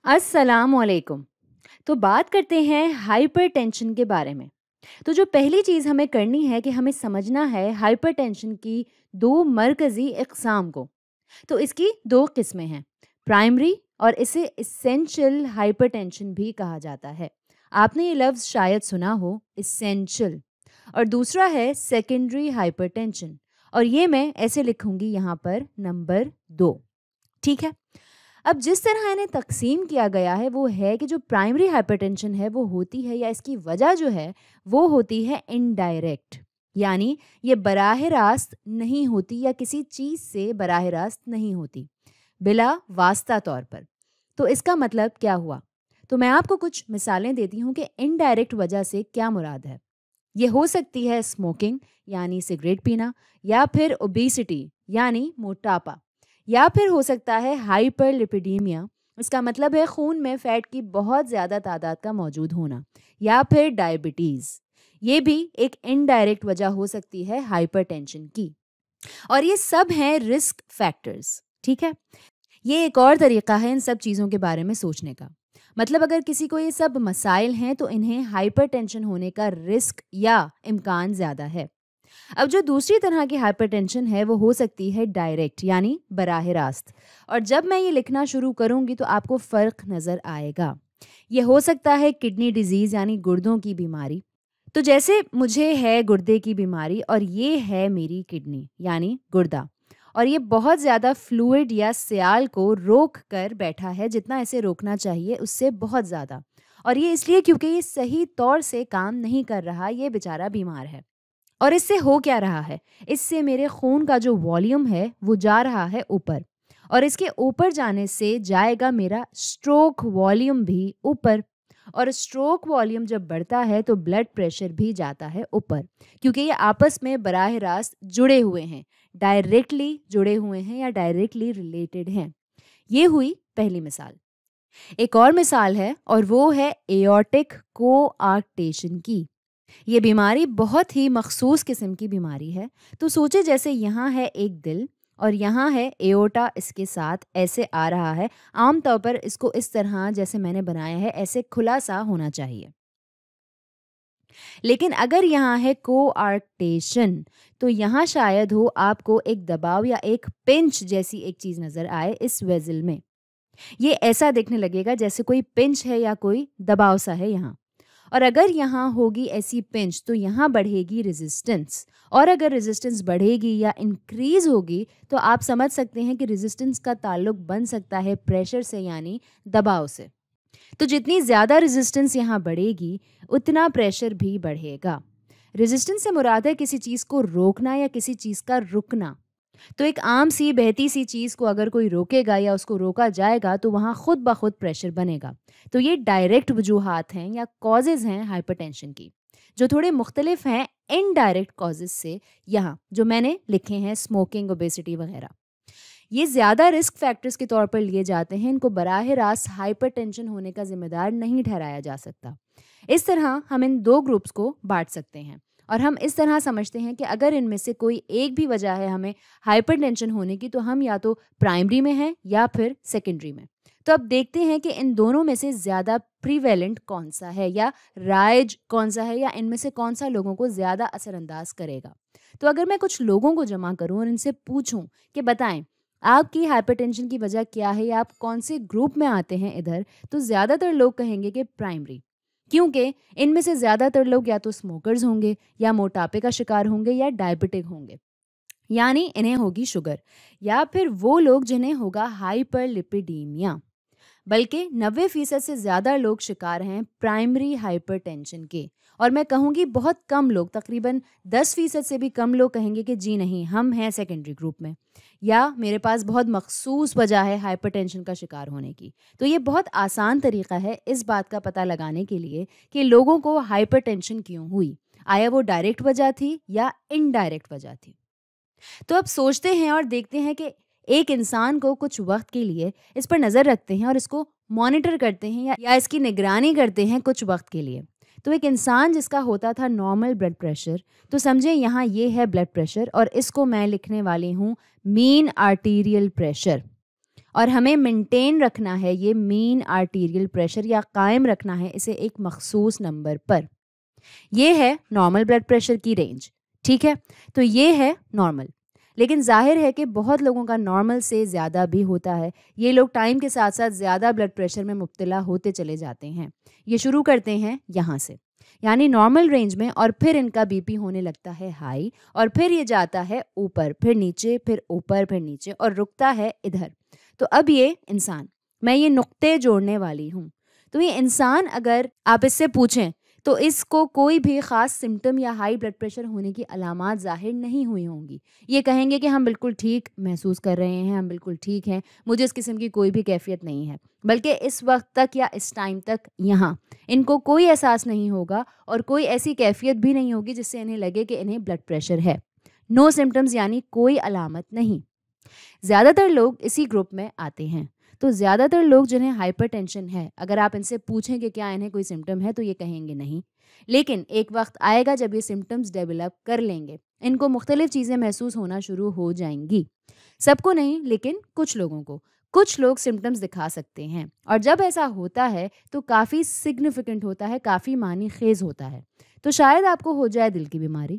अस्सलाम वालेकुम। तो बात करते हैं हाइपरटेंशन के बारे में। तो जो पहली चीज़ हमें करनी है कि हमें समझना है हाइपरटेंशन की 2 मरकज़ी इक़साम को। तो इसकी 2 किस्में हैं, प्राइमरी और इसे एसेंशियल हाइपरटेंशन भी कहा जाता है। आपने ये लफ्ज़ शायद सुना हो एसेंशियल। और दूसरा है सेकेंडरी हाइपरटेंशन और ये मैं ऐसे लिखूँगी यहाँ पर नंबर 2, ठीक है? अब जिस तरह इन्हें तक़सीम किया गया है वो है कि जो प्राइमरी हाइपरटेंशन है वो होती है या इसकी वजह जो है वो होती है इनडायरेक्ट, यानी ये बराह रास्त नहीं होती या किसी चीज़ से बराह रास्त नहीं होती, बिला वास्ता तौर पर। तो इसका मतलब क्या हुआ? तो मैं आपको कुछ मिसालें देती हूँ कि इनडायरेक्ट वजह से क्या मुराद है। ये हो सकती है स्मोकिंग यानी सिगरेट पीना, या फिर ओबेसिटी यानी मोटापा, या फिर हो सकता है हाइपरलिपिडीमिया, इसका मतलब है खून में फैट की बहुत ज़्यादा तादाद का मौजूद होना, या फिर डायबिटीज़। ये भी एक इनडायरेक्ट वजह हो सकती है हाइपरटेंशन की। और ये सब हैं रिस्क फैक्टर्स, ठीक है? ये एक और तरीका है इन सब चीज़ों के बारे में सोचने का। मतलब अगर किसी को ये सब मसाइल हैं तो इन्हें हाइपरटेंशन होने का रिस्क या इम्कान ज़्यादा है। अब जो दूसरी तरह की हाइपरटेंशन है वो हो सकती है डायरेक्ट यानी बराह रास्त, और जब मैं ये लिखना शुरू करूँगी तो आपको फ़र्क नज़र आएगा। ये हो सकता है किडनी डिजीज़ यानी गुर्दों की बीमारी। तो जैसे मुझे है गुर्दे की बीमारी और ये है मेरी किडनी यानी गुर्दा, और ये बहुत ज़्यादा फ्लूइड या सियाल को रोक कर बैठा है, जितना इसे रोकना चाहिए उससे बहुत ज़्यादा। और ये इसलिए क्योंकि ये सही तौर से काम नहीं कर रहा, ये बेचारा बीमार है। और इससे हो क्या रहा है? इससे मेरे खून का जो वॉल्यूम है वो जा रहा है ऊपर, और इसके ऊपर जाने से जाएगा मेरा स्ट्रोक वॉल्यूम भी ऊपर। और स्ट्रोक वॉल्यूम जब बढ़ता है तो ब्लड प्रेशर भी जाता है ऊपर, क्योंकि ये आपस में बराह रास्त जुड़े हुए हैं, डायरेक्टली जुड़े हुए हैं या डायरेक्टली रिलेटेड हैं। ये हुई पहली मिसाल। एक और मिसाल है और वो है एओर्टिक कोआर्क्टेशन की। ये बीमारी बहुत ही मखसूस किस्म की बीमारी है। तो सोचे जैसे यहाँ है एक दिल और यहाँ है एओर्टा, इसके साथ ऐसे आ रहा है। आम तौर पर इसको इस तरह जैसे मैंने बनाया है ऐसे खुला सा होना चाहिए। लेकिन अगर यहाँ है कोआर्क्टेशन तो यहाँ शायद हो आपको एक दबाव या एक पिंच जैसी एक चीज़ नज़र आए इस वेज़ल में। ये ऐसा दिखने लगेगा जैसे कोई पिंच है या कोई दबाव सा है यहाँ। और अगर यहाँ होगी ऐसी पिंच तो यहाँ बढ़ेगी रेजिस्टेंस, और अगर रेजिस्टेंस बढ़ेगी या इंक्रीज होगी तो आप समझ सकते हैं कि रेजिस्टेंस का ताल्लुक बन सकता है प्रेशर से यानी दबाव से। तो जितनी ज़्यादा रेजिस्टेंस यहाँ बढ़ेगी उतना प्रेशर भी बढ़ेगा। रेजिस्टेंस से मुराद है किसी चीज़ को रोकना या किसी चीज़ का रुकना। तो एक आम सी बहती सी चीज़ को अगर कोई रोकेगा या उसको रोका जाएगा तो वहाँ खुद ब खुद प्रेशर बनेगा। तो ये डायरेक्ट वजूहात हैं या कॉजेज़ हैं हाइपरटेंशन की, जो थोड़े मुख्तलिफ हैं इनडायरेक्ट कॉजेज़ से, यहाँ जो मैंने लिखे हैं स्मोकिंग, ओबेसिटी वगैरह। ये ज़्यादा रिस्क फैक्टर्स के तौर पर लिए जाते हैं, इनको बराह रास्त हाइपरटेंशन होने का ज़िम्मेदार नहीं ठहराया जा सकता। इस तरह हम इन 2 ग्रुप्स को बाँट सकते हैं, और हम इस तरह समझते हैं कि अगर इनमें से कोई एक भी वजह है हमें हाइपरटेंशन होने की तो हम या तो प्राइमरी में हैं या फिर सेकेंडरी में। तो अब देखते हैं कि इन दोनों में से ज़्यादा प्रीवेलेंट कौन सा है या राइज कौन सा है, या इनमें से कौन सा लोगों को ज़्यादा असरअंदाज करेगा। तो अगर मैं कुछ लोगों को जमा करूं और इनसे पूछूं कि बताएं आपकी हाइपरटेंशन की वजह क्या है या आप कौन से ग्रुप में आते हैं इधर, तो ज़्यादातर लोग कहेंगे कि प्राइमरी, क्योंकि इनमें से ज़्यादातर लोग या तो स्मोकर्स होंगे या मोटापे का शिकार होंगे या डायबिटिक होंगे, यानी इन्हें होगी शुगर, या फिर वो लोग जिन्हें होगा हाइपरलिपिडीमिया। बल्कि 90% से ज़्यादा लोग शिकार हैं प्राइमरी हाइपरटेंशन के। और मैं कहूँगी बहुत कम लोग, तकरीबन 10% से भी कम लोग कहेंगे कि जी नहीं, हम हैं सेकेंडरी ग्रुप में, या मेरे पास बहुत मखसूस वजह है हाइपरटेंशन का शिकार होने की। तो ये बहुत आसान तरीका है इस बात का पता लगाने के लिए कि लोगों को हाइपरटेंशन क्यों हुई, आया वो डायरेक्ट वजह थी या इनडायरेक्ट वजह थी। तो अब सोचते हैं और देखते हैं कि एक इंसान को कुछ वक्त के लिए इस पर नज़र रखते हैं और इसको मॉनिटर करते हैं या इसकी निगरानी करते हैं कुछ वक्त के लिए। तो एक इंसान जिसका होता था नॉर्मल ब्लड प्रेशर, तो समझे यहाँ ये है ब्लड प्रेशर और इसको मैं लिखने वाली हूँ मीन आर्टीरियल प्रेशर। اور ہمیں مینٹین رکھنا ہے یہ مین آرٹیریل پریشر یا قائم رکھنا ہے اسے ایک مخصوص نمبر پر. یہ ہے نارمل بلڈ پریشر کی رینج. ٹھیک ہے, تو یہ ہے نارمل. لیکن ظاہر ہے کہ بہت لوگوں کا نارمل سے زیادہ بھی ہوتا ہے. یہ لوگ ٹائم کے ساتھ ساتھ زیادہ بلڈ پریشر میں مبتلا ہوتے چلے جاتے ہیں. یہ شروع کرتے ہیں یہاں سے, یعنی نارمل رینج میں, اور پھر ان کا بی پی ہونے لگتا ہے ہائی, اور پھر یہ جاتا ہے اوپر, پھر نیچے, پھر اوپر, پھر نیچے, اور رکتا ہے ادھر. تو اب یہ انسان, میں یہ نقطے جوڑنے والی ہوں, تو یہ انسان اگر آپ اس سے پوچھیں تو اس کو کوئی بھی خاص سمٹم یا ہائی بلڈ پریشر ہونے کی علامات ظاہر نہیں ہوئی ہوں گی. یہ کہیں گے کہ ہم بالکل ٹھیک محسوس کر رہے ہیں, ہم بالکل ٹھیک ہیں, مجھے اس قسم کی کوئی بھی کیفیت نہیں ہے. بلکہ اس وقت تک یا اس ٹائم تک یہاں ان کو کوئی احساس نہیں ہوگا اور کوئی ایسی کیفیت بھی نہیں ہوگی جس سے انہیں لگے کہ انہیں بلڈ پریشر ہے. نو سمٹمز یعنی کوئی علامت نہیں. زیادہ تر لوگ اسی گروپ میں آتے ہیں. تو زیادہ تر لوگ جنہیں ہائپر ٹینشن ہے, اگر آپ ان سے پوچھیں کہ کیا انہیں کوئی سمٹم ہے تو یہ کہیں گے نہیں. لیکن ایک وقت آئے گا جب یہ سمٹمز ڈیولپ کر لیں گے, ان کو مختلف چیزیں محسوس ہونا شروع ہو جائیں گی. سب کو نہیں, لیکن کچھ لوگوں کو. کچھ لوگ سمٹمز دکھا سکتے ہیں, اور جب ایسا ہوتا ہے تو کافی سگنیفیکنٹ ہوتا ہے, کافی معنی خیز ہوتا ہے. تو شاید آپ کو ہو جائے دل کی بیماری.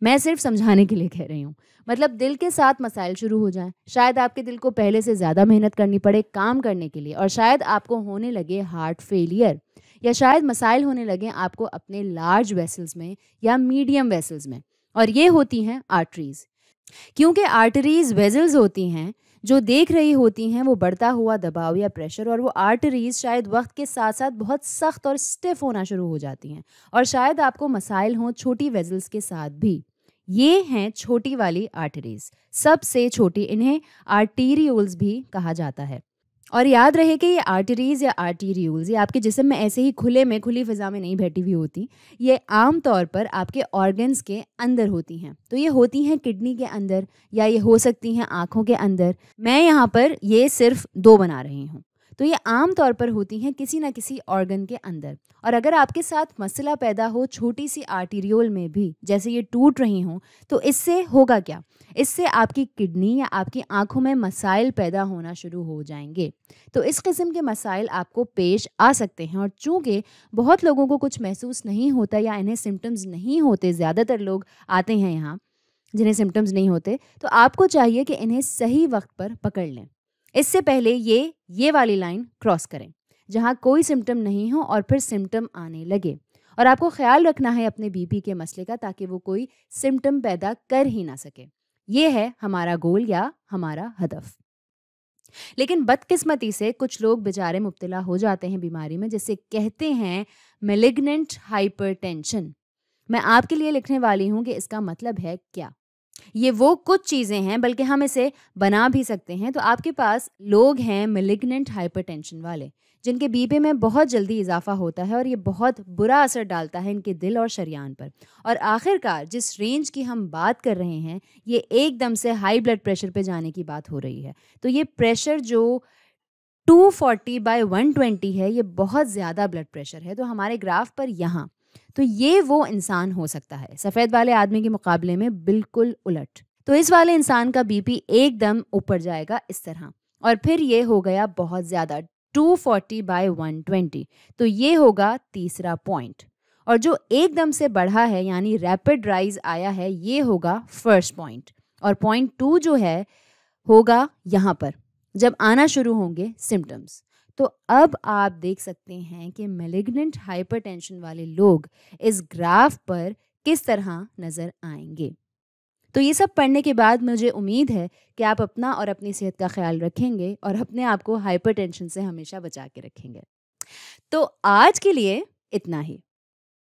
میں صرف سمجھانے کے لیے کہہ رہی ہوں, مطلب دل کے ساتھ مسائل شروع ہو جائیں. شاید آپ کے دل کو پہلے سے زیادہ محنت کرنی پڑے کام کرنے کے لیے, اور شاید آپ کو ہونے لگے ہارٹ فیلئر, یا شاید مسائل ہونے لگیں آپ کو اپنے لارج ویسلز میں یا میڈیم ویسلز میں, اور یہ ہوتی ہیں آرٹریز. کیونکہ آرٹریز ویزلز ہوتی ہیں جو دیکھ رہی ہوتی ہیں وہ بڑھتا ہوا دباؤ یا پریشر, اور وہ آرٹریز شاید وقت کے ساتھ ساتھ بہت سخت اور سٹف ہونا شروع ہو جاتی ہیں, اور شاید آپ کو مسائل ہوں چھوٹی ویزلز کے ساتھ بھی. یہ ہیں چھوٹی والی آرٹریز, سب سے چھوٹی, انہیں آرٹیریولز بھی کہا جاتا ہے. اور یاد رہے کہ یہ آرٹریز یا آرٹیریولز یہ آپ کے جسم میں ایسے ہی کھلی فضا میں نہیں بیٹھی ہوئی ہوتی. یہ عام طور پر آپ کے آرگنز کے اندر ہوتی ہیں. تو یہ ہوتی ہیں کڈنی کے اندر, یا یہ ہو سکتی ہیں آنکھوں کے اندر. میں یہاں پر یہ صرف 2 بنا رہی ہوں. تو یہ عام طور پر ہوتی ہیں کسی نہ کسی آرگن کے اندر. اور اگر آپ کے ساتھ مسئلہ پیدا ہو چھوٹی سی آرٹیریول میں بھی, جیسے یہ ٹوٹ رہی ہوں, تو اس سے ہوگا کیا؟ اس سے آپ کی کڈنی یا آپ کی آنکھوں میں مسائل پیدا ہونا شروع ہو جائیں گے. تو اس قسم کے مسائل آپ کو پیش آ سکتے ہیں. اور چونکہ بہت لوگوں کو کچھ محسوس نہیں ہوتا یا انہیں سمٹمز نہیں ہوتے, زیادہ تر لوگ آتے ہیں یہاں جنہیں سمٹمز نہیں ہوتے, تو آپ کو چاہیے کہ انہیں صحیح وقت پر پکڑ لیں. اس سے پہلے یہ والی لائن کراس کریں جہاں کوئی سمٹم نہیں ہو اور پھر سمٹم آنے لگے. اور آپ کو خیال رکھنا ہے اپنے بی پی کے مسئلے کا, تاکہ وہ کوئی سمٹم پیدا کر ہی نہ سکے. یہ ہے ہمارا گول یا ہمارا ہدف. لیکن بدقسمتی سے کچھ لوگ بیچارے مبتلا ہو جاتے ہیں بیماری میں جسے کہتے ہیں میلیگننٹ ہائپر ٹینشن. میں آپ کے لیے لکھنے والی ہوں کہ اس کا مطلب ہے کیا. یہ وہ کچھ چیزیں ہیں, بلکہ ہم اسے بنا بھی سکتے ہیں. تو آپ کے پاس لوگ ہیں میلیگننٹ ہائپر ٹینشن والے, جن کے بی پی میں بہت جلدی اضافہ ہوتا ہے, اور یہ بہت برا اثر ڈالتا ہے ان کے دل اور شریان پر. اور آخر کار جس رینج کی ہم بات کر رہے ہیں, یہ ایک دم سے ہائی بلڈ پریشر پہ جانے کی بات ہو رہی ہے. تو یہ پریشر جو 240/120 ہے, یہ بہت زیادہ بلڈ پریشر ہے. تو ہمارے گراف پر یہاں, تو یہ وہ انسان ہو سکتا ہے سفید والے آدمی کے مقابلے میں بالکل الٹ. تو اس والے انسان کا بی پی ایک دم اوپر جائے گا اس طرح, اور پھر یہ ہو گیا بہت زیادہ 240/120. تو یہ ہوگا تیسرا پوائنٹ. اور جو ایک دم سے بڑھا ہے یعنی ریپڈ رائز آیا ہے, یہ ہوگا فرسٹ پوائنٹ. اور پوائنٹ 2 جو ہے ہوگا یہاں پر جب آنا شروع ہوں گے سمٹمز. تو اب آپ دیکھ سکتے ہیں کہ میلیگننٹ ہائپر ٹینشن والے لوگ اس گراف پر کس طرح نظر آئیں گے. تو یہ سب پڑھنے کے بعد مجھے امید ہے کہ آپ اپنا اور اپنی صحت کا خیال رکھیں گے اور اپنے آپ کو ہائپر ٹینشن سے ہمیشہ بچا کے رکھیں گے. تو آج کے لیے اتنا ہی.